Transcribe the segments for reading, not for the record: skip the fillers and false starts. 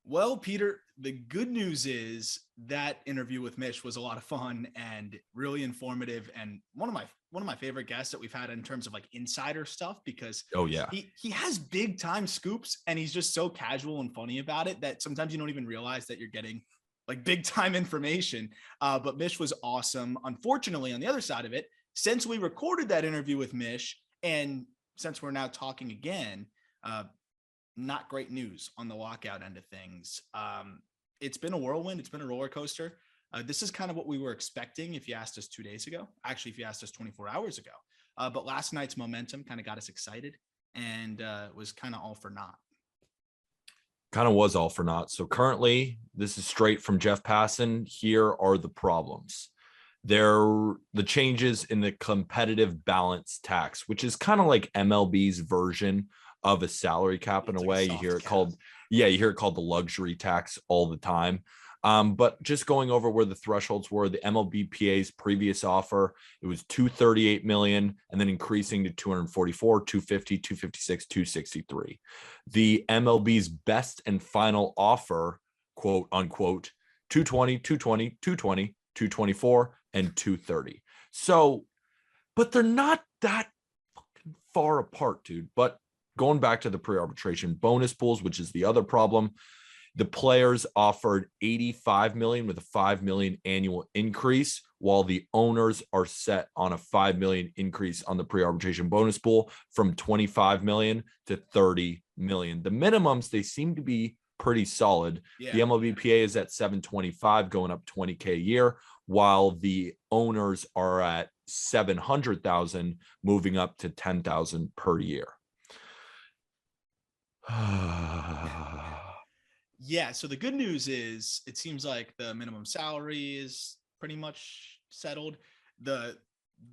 Well, Peter, the good news is that interview with Mish was a lot of fun and really informative, and one of my favorite guests that we've had in terms of like insider stuff, because Oh yeah. he has big time scoops and he's just so casual and funny about it that sometimes you don't even realize that you're getting like big time information. But Mish was awesome. Unfortunately, on the other side of it, since we recorded that interview with Mish and since we're now talking again, uh, not great news on the lockout end of things. It's been a whirlwind. It's been a roller coaster. This is kind of what we were expecting if you asked us 2 days ago. Actually, if you asked us 24 hours ago. But last night's momentum kind of got us excited and was kind of all for naught. Kind of was all for naught. So currently, this is straight from Jeff Passan. Here are the problems. The changes in the competitive balance tax, which is kind of like MLB's version of a salary cap in a It's like a way. You hear soft it cap. called, yeah, you hear it called the luxury tax all the time. But just going over where the thresholds were, the MLBPA's previous offer, it was 238 million and then increasing to 244, 250, 256, 263. The MLB's best and final offer, quote unquote, 220, 220, 220, 224, and 230. So, but they're not that fucking far apart, dude. But going back to the pre-arbitration bonus pools, which is the other problem, the players offered 85 million with a 5 million annual increase, while the owners are set on a 5 million increase on the pre-arbitration bonus pool from 25 million to 30 million. The minimums, they seem to be pretty solid. Yeah. The MLBPA is at 725, going up 20K a year, while the owners are at 700,000, moving up to 10,000 per year. Yeah. So the good news is it seems like the minimum salary is pretty much settled. The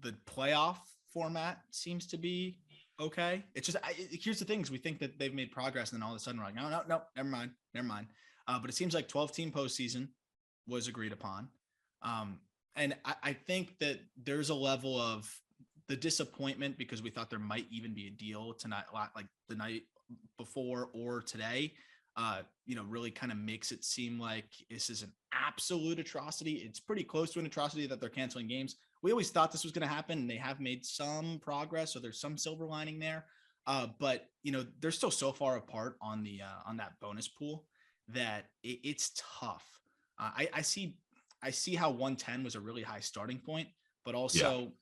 the playoff format seems to be okay. It's just here's the things we think that they've made progress, and then all of a sudden we're like, no, never mind, never mind. But it seems like 12-team postseason was agreed upon, and I think that there's a level of the disappointment because we thought there might even be a deal tonight, like the night before or today. Really kind of makes it seem like this is an absolute atrocity. It's pretty close to an atrocity that they're canceling games. We always thought this was going to happen, and they have made some progress, so there's some silver lining there. But they're still so far apart on that bonus pool that it's tough. I see how 110 was a really high starting point, but Yeah. also,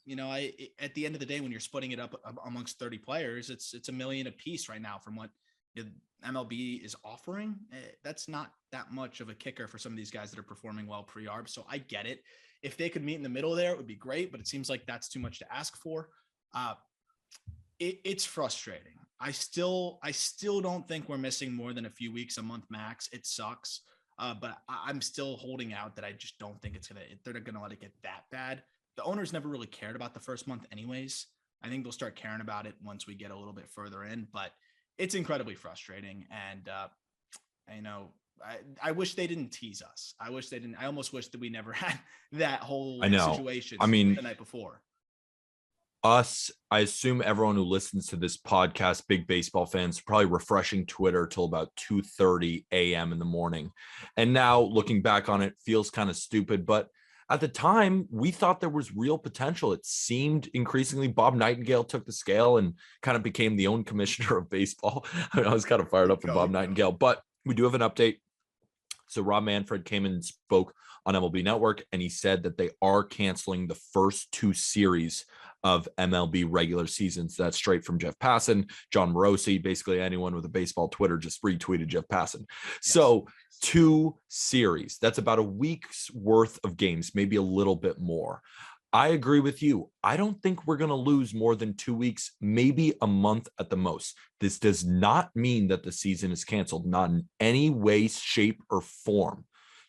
at the end of the day, when you're splitting it up amongst 30 players, it's a million a piece right now from what MLB is offering. That's not that much of a kicker for some of these guys that are performing well pre-arb. So I get it. If they could meet in the middle there, it would be great, but it seems like that's too much to ask for. Uh, it's frustrating. I still don't think we're missing more than a few weeks, a month max. It sucks. But I'm still holding out that I just don't think they're gonna let it get that bad. The owners never really cared about the first month anyways. I think they'll start caring about it once we get a little bit further in, but it's incredibly frustrating. And I know I wish they didn't tease us. I wish they didn't. I almost wish that we never had that I whole know. situation I mean, the night before. I assume everyone who listens to this podcast, big baseball fans, probably refreshing Twitter till about 2:30 a.m. in the morning. And now looking back on it, feels kind of stupid. But at the time, we thought there was real potential. It seemed increasingly Bob Nightingale took the scale and kind of became the own commissioner of baseball. I was kind of fired up for Bob Nightingale, but we do have an update. So Rob Manfred came and spoke on MLB Network, and he said that they are canceling the first two series of MLB regular seasons. That's straight from Jeff Passan. John Morosi, basically anyone with a baseball Twitter just retweeted Jeff Passan. Yes. So 2 series, that's about a week's worth of games, maybe a little bit more. I agree with you. I don't think we're going to lose more than 2 weeks, maybe a month at the most. This does not mean that the season is canceled, not in any way, shape, or form.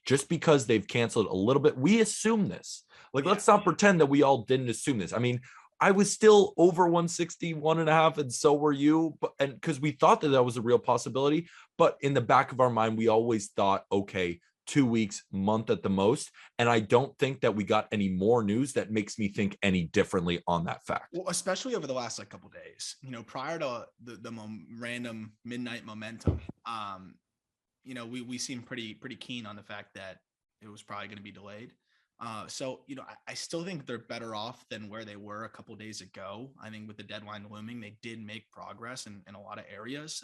Just because they've canceled a little bit, we assume this. Like, let's not pretend that we all didn't assume this. I mean, I was still over 161.5, and so were you, and because we thought that that was a real possibility. But in the back of our mind, we always thought, okay, 2 weeks, month at the most. And I don't think that we got any more news that makes me think any differently on that fact. Well, especially over the last couple days, prior to the random midnight momentum, we seem pretty keen on the fact that it was probably going to be delayed. So, I still think they're better off than where they were a couple days ago. I think with the deadline looming, they did make progress in a lot of areas.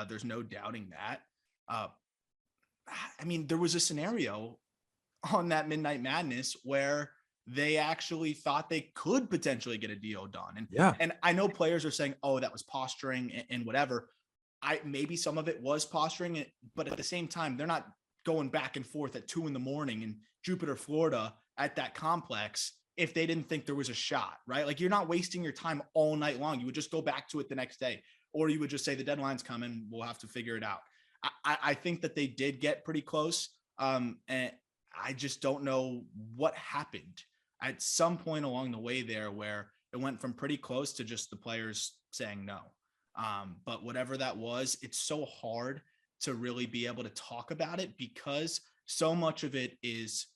There's no doubting that. There was a scenario on that Midnight Madness where they actually thought they could potentially get a deal done. And I know players are saying, oh, that was posturing and whatever. Maybe some of it was posturing, but at the same time, they're not going back and forth at 2 a.m. in Jupiter, Florida at that complex if they didn't think there was a shot, right? Like, you're not wasting your time all night long. You would just go back to it the next day, or you would just say the deadline's coming, we'll have to figure it out. I think that they did get pretty close. And I just don't know what happened at some point along the way there where it went from pretty close to just the players saying no. But whatever that was, it's so hard to really be able to talk about it because so much of it is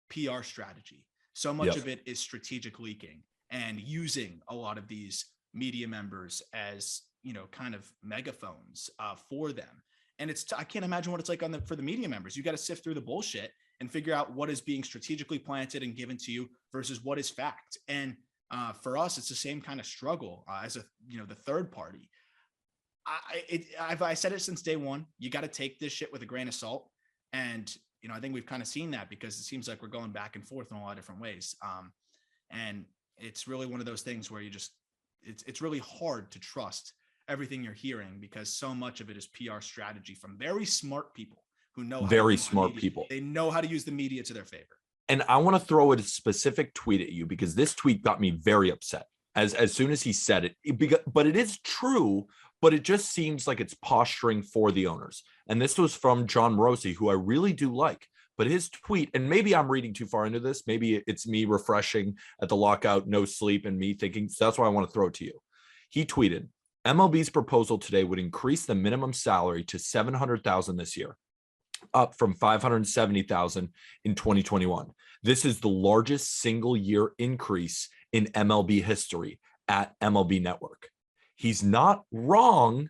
PR strategy. So much of it is strategic leaking and using a lot of these media members as, kind of megaphones for them. And I can't imagine what it's like for the media members. You got to sift through the bullshit and figure out what is being strategically planted and given to you versus what is fact. And for us, it's the same kind of struggle as the third party. I said it since day one. You got to take this shit with a grain of salt. And, I think we've kind of seen that because it seems like we're going back and forth in a lot of different ways. And it's really one of those things where it's really hard to trust everything you're hearing because so much of it is PR strategy from very smart people who know very smart people. They know how to use the media to their favor. And I want to throw a specific tweet at you because this tweet got me very upset as soon as he said it. But it is true, but it just seems like it's posturing for the owners. And this was from John Morosi, who I really do like. But his tweet, and maybe I'm reading too far into this. Maybe it's me refreshing at the lockout, no sleep, and me thinking. So that's why I want to throw it to you. He tweeted, MLB's proposal today would increase the minimum salary to $700,000 this year, up from $570,000 in 2021. This is the largest single year increase in MLB history at MLB Network. He's not wrong,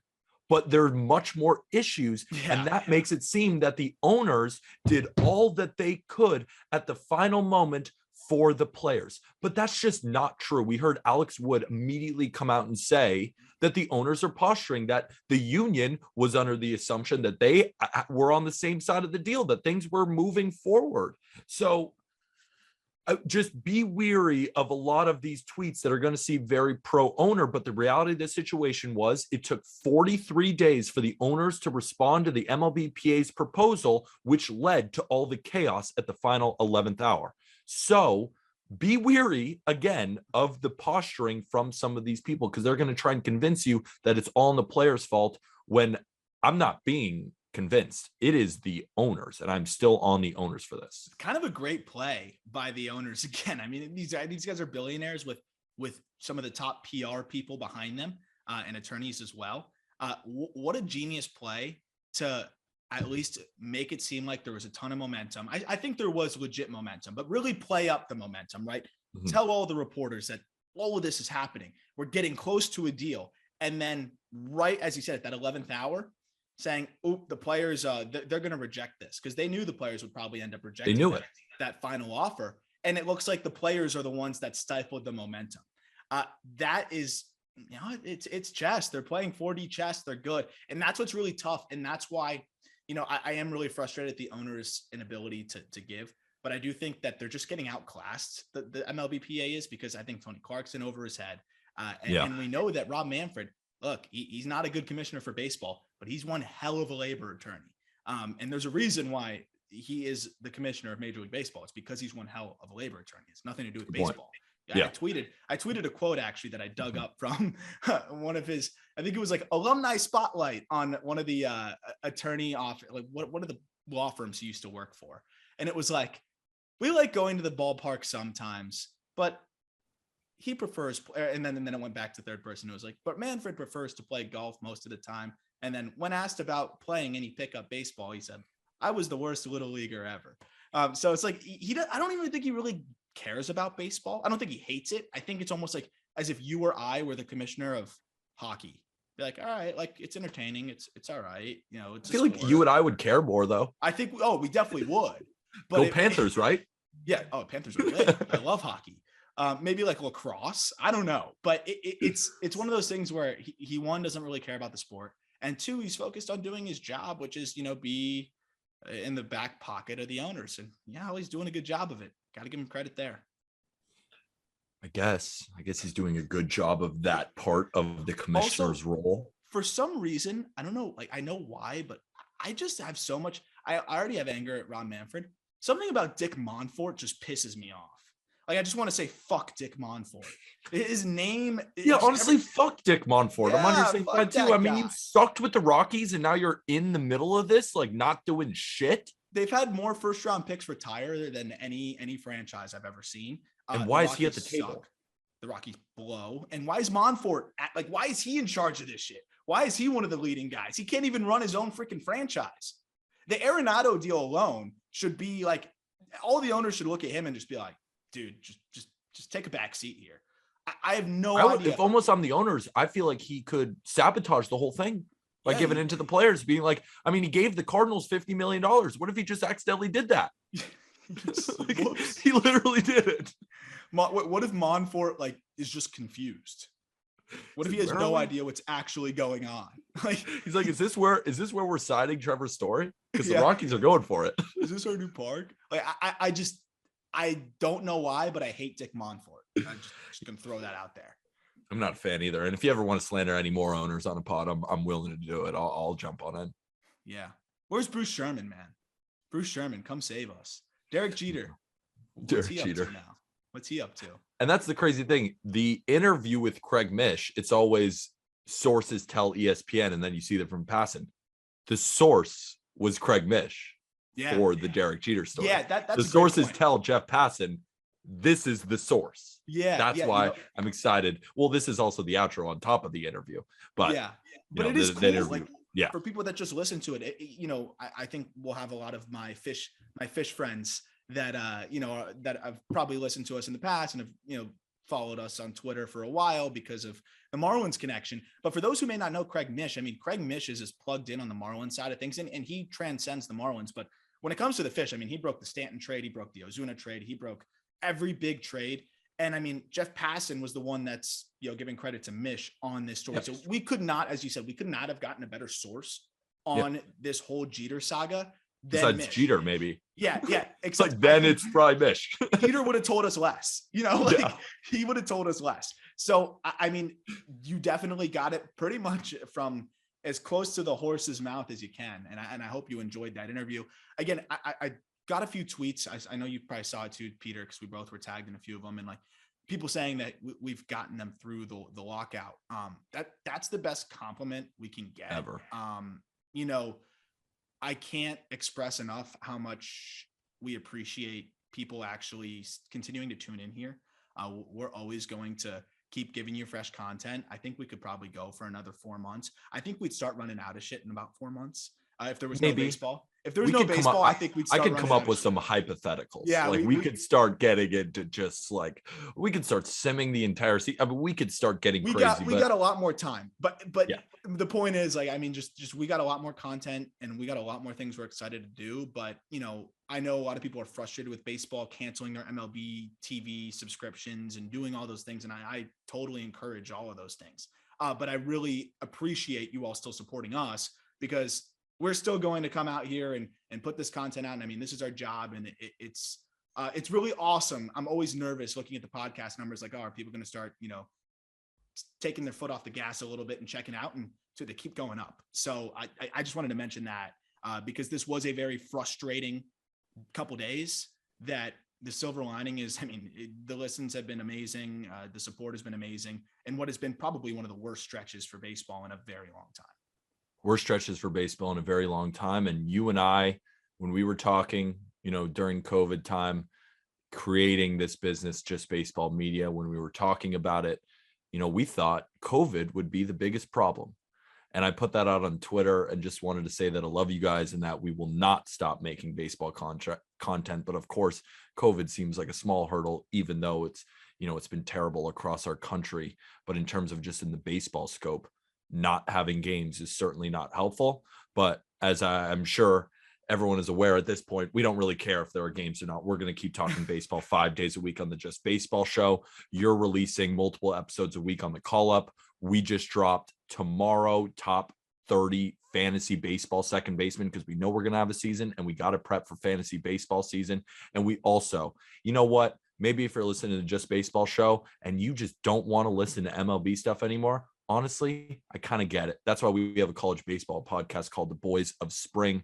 but there are much more issues. And that makes it seem that the owners did all that they could at the final moment for the players. But that's just not true. We heard Alex Wood immediately come out and say that the owners are posturing, that the union was under the assumption that they were on the same side of the deal, that things were moving forward. So just be weary of a lot of these tweets that are going to seem very pro-owner. But the reality of the situation was it took 43 days for the owners to respond to the MLBPA's proposal, which led to all the chaos at the final 11th hour. So be weary again of the posturing from some of these people because they're going to try and convince you that it's all in the players' fault when I'm not being convinced. It is the owners, and I'm still on the owners for this. It's kind of a great play by the owners again. These guys are billionaires with some of the top PR people behind them and attorneys as well. What a genius play to at least make it seem like there was a ton of momentum. I think there was legit momentum, but really play up the momentum, right? Mm-hmm. Tell all the reporters that all of this is happening. We're getting close to a deal. And then right, as you said, at that 11th hour, saying, oh, the players, they're going to reject this because they knew the players would probably end up rejecting that final offer. And it looks like the players are the ones that stifled the momentum. That is, it's chess. They're playing 4D chess. They're good. And that's what's really tough. And that's why, I am really frustrated at the owner's inability to give. But I do think that they're just getting outclassed, the MLBPA is, because I think Tony Clark's in over his head. And we know that Rob Manfred, look, he's not a good commissioner for baseball, but he's one hell of a labor attorney. And there's a reason why he is the commissioner of Major League Baseball. It's because he's one hell of a labor attorney. It's nothing to do with baseball. Yeah. I tweeted a quote actually that I dug up from one of his, I think it was like alumni spotlight on one of the attorney office, like one of the law firms he used to work for. And it was like, we like going to the ballpark sometimes, but he prefers, and then it went back to third person. It was like, but Manfred prefers to play golf most of the time. And then when asked about playing any pickup baseball, he said, I was the worst little leaguer ever. So it's like, I don't even think he really cares about baseball. I don't think he hates it. I think it's almost like as if you or I were the commissioner of hockey. Be like, all right, like it's entertaining. It's all right. You know, it's I a feel like sport. you and I would care more though. I think, oh, we definitely would. But Go Panthers, right? Yeah. Oh, Panthers are lit. I love hockey. Maybe like lacrosse. I don't know. But it's one of those things where he one, doesn't really care about the sport. And two, he's focused on doing his job, which is, be in the back pocket of the owners. And yeah, he's doing a good job of it. Got to give him credit there. I guess he's doing a good job of that part of the commissioner's role. For some reason, I don't know, like I know why, but I just have so much. I already have anger at Ron Manfred. Something about Dick Monfort just pisses me off. Like I just want to say fuck Dick Monfort. His name. Yeah, honestly, fuck Dick Monfort. Yeah, I'm on your same side too. I mean, you sucked with the Rockies, and now you're in the middle of this, like not doing shit. They've had more first-round picks retire than any franchise I've ever seen. And why is he at the table? The Rockies blow. And why is Monfort why is he in charge of this shit? Why is he one of the leading guys? He can't even run his own freaking franchise. The Arenado deal alone should be like, all the owners should look at him and just be like, dude, just take a back seat here. I have no idea. If almost I'm the owners, I feel like he could sabotage the whole thing by giving in to the players, being like, I mean, he gave the Cardinals $50 million. What if he just accidentally did that? Like, he literally did it. What if Monfort like is just confused? What if he has no idea what's actually going on? Like he's like, is this where we're signing Trevor Story? Because the Rockies are going for it. Is this our new park? Like I don't know why, but I hate Dick Monfort. I'm just gonna throw that out there. I'm not a fan either. And if you ever want to slander any more owners on a pod, I'm willing to do it. I'll jump on it. Yeah. Where's Bruce Sherman, man? Bruce Sherman, come save us. Derek Jeter. Derek Jeter. Now? What's he up to? And that's the crazy thing. The interview with Craig Mish, it's always sources tell ESPN, and then you see that from Passan. The source was Craig Mish for the Derek Jeter story. Yeah, that's the sources tell Jeff Passan. This is the source. Yeah, that's why I'm excited. Well, this is also the outro on top of the interview, but but it is cool. Like, for people that just listen to it, I think we'll have a lot of my fish friends that that have probably listened to us in the past and have followed us on Twitter for a while because of the Marlins connection. But for those who may not know Craig Mish, I mean, Craig Mish is plugged in on the Marlins side of things, and he transcends the Marlins. But when it comes to the fish, I mean, he broke the Stanton trade, he broke the Ozuna trade, he broke every big trade. And I mean, Jeff Passan was the one that's, giving credit to Mish on this story. Yep. So we could not, as you said, we could not have gotten a better source on this whole Jeter saga. Besides Mish. Jeter, maybe. Yeah. Except like then it's probably Mish. Jeter would have told us less, he would have told us less. So, I mean, you definitely got it pretty much from as close to the horse's mouth as you can. And I hope you enjoyed that interview. Again, I got a few tweets. I know you probably saw it too, Peter, because we both were tagged in a few of them, and like people saying that we've gotten them through the lockout. That's the best compliment we can get ever. I can't express enough how much we appreciate people actually continuing to tune in here. We're always going to keep giving you fresh content. I think we could probably go for another 4 months. I think we'd start running out of shit in about 4 months. If there was no baseball. If there was no baseball, I think we'd start. I can come up with some hypotheticals. Yeah, like we could start getting into just like we could start simming the entire season. I mean, we could start getting crazy. We got a lot more time, but the point is, like, I mean, just we got a lot more content and we got a lot more things we're excited to do. But I know a lot of people are frustrated with baseball canceling their MLB TV subscriptions and doing all those things, and I totally encourage all of those things. But I really appreciate you all still supporting us because we're still going to come out here and put this content out. And I mean, this is our job, and it's really awesome. I'm always nervous looking at the podcast numbers, like, are people going to start, taking their foot off the gas a little bit and checking out, and so they keep going up. So I just wanted to mention that because this was a very frustrating couple days. That the silver lining is, I mean, the listens have been amazing. The support has been amazing. And what has been probably one of the worst stretches for baseball in a very long time. Worst stretches for baseball in a very long time. And you and I, when we were talking, during COVID time, creating this business, Just Baseball Media, when we were talking about it, we thought COVID would be the biggest problem. And I put that out on Twitter and just wanted to say that I love you guys and that we will not stop making baseball content. But of course, COVID seems like a small hurdle, even though it's been terrible across our country. But in terms of just in the baseball scope, not having games is certainly not helpful. But as I'm sure everyone is aware at this point, we don't really care if there are games or not. We're going to keep talking baseball 5 days a week on the Just Baseball Show. You're releasing multiple episodes a week on the Call Up. We just dropped tomorrow top 30 fantasy baseball second baseman, because we know we're going to have a season and we got to prep for fantasy baseball season. And we also, you know what? Maybe if you're listening to the Just Baseball Show and you just don't want to listen to MLB stuff anymore, honestly, I kind of get it. That's why we have a college baseball podcast called The Boys of Spring.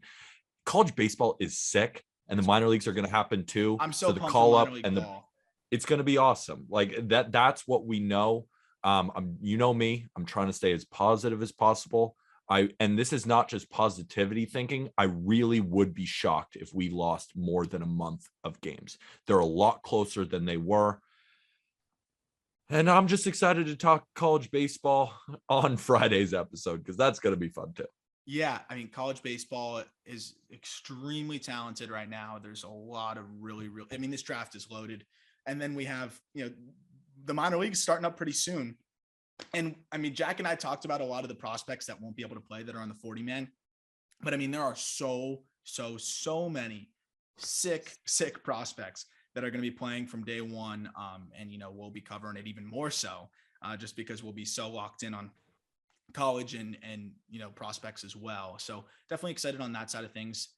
College baseball is sick, and the minor leagues are going to happen too. I'm so the pumped call for up minor league and ball. it's going to be awesome. Like that's what we know. You know me, I'm trying to stay as positive as possible. And this is not just positivity thinking. I really would be shocked if we lost more than a month of games. They're a lot closer than they were. And I'm just excited to talk college baseball on Friday's episode, because that's going to be fun too. Yeah, I mean, college baseball is extremely talented right now. There's a lot of really, I mean, this draft is loaded. And then we have, the minor leagues starting up pretty soon. And I mean, Jack and I talked about a lot of the prospects that won't be able to play that are on the 40-man. But I mean, there are so many sick prospects that are going to be playing from day one. And, we'll be covering it even more so just because we'll be so locked in on college and prospects as well. So definitely excited on that side of things.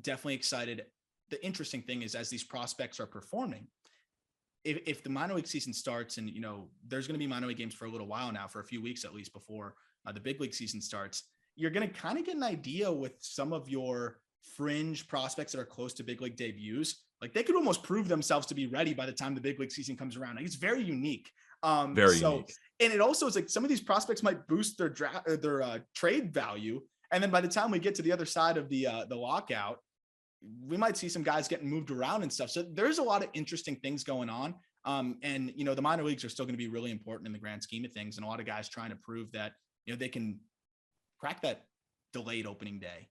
Definitely excited. The interesting thing is, as these prospects are performing, if the minor league season starts and, there's going to be minor league games for a little while now, for a few weeks at least before the big league season starts, you're going to kind of get an idea with some of your fringe prospects that are close to big league debuts. Like, they could almost prove themselves to be ready by the time the big league season comes around. Like, it's very unique. Very unique. And it also is like some of these prospects might boost their trade value. And then by the time we get to the other side of the lockout, we might see some guys getting moved around and stuff. So there's a lot of interesting things going on. And, the minor leagues are still going to be really important in the grand scheme of things. And a lot of guys trying to prove that, they can crack that delayed opening day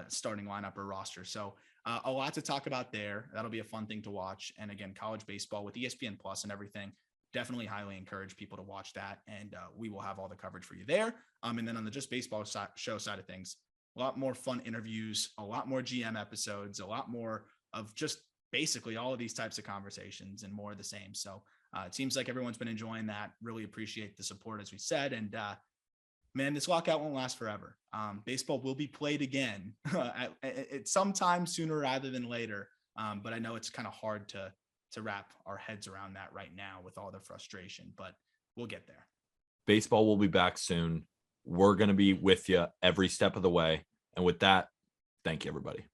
starting lineup or roster. So a lot to talk about there. That'll be a fun thing to watch. And again, college baseball with ESPN Plus and everything, definitely highly encourage people to watch that. And we will have all the coverage for you there. And then on the Just Baseball Show side of things, a lot more fun interviews, a lot more GM episodes, a lot more of just basically all of these types of conversations and more of the same. So it seems like everyone's been enjoying that. Really appreciate the support, as we said. And man, this lockout won't last forever. Baseball will be played again at some time sooner rather than later. But I know it's kind of hard to wrap our heads around that right now with all the frustration, but we'll get there. Baseball will be back soon. We're going to be with you every step of the way. And with that, thank you, everybody.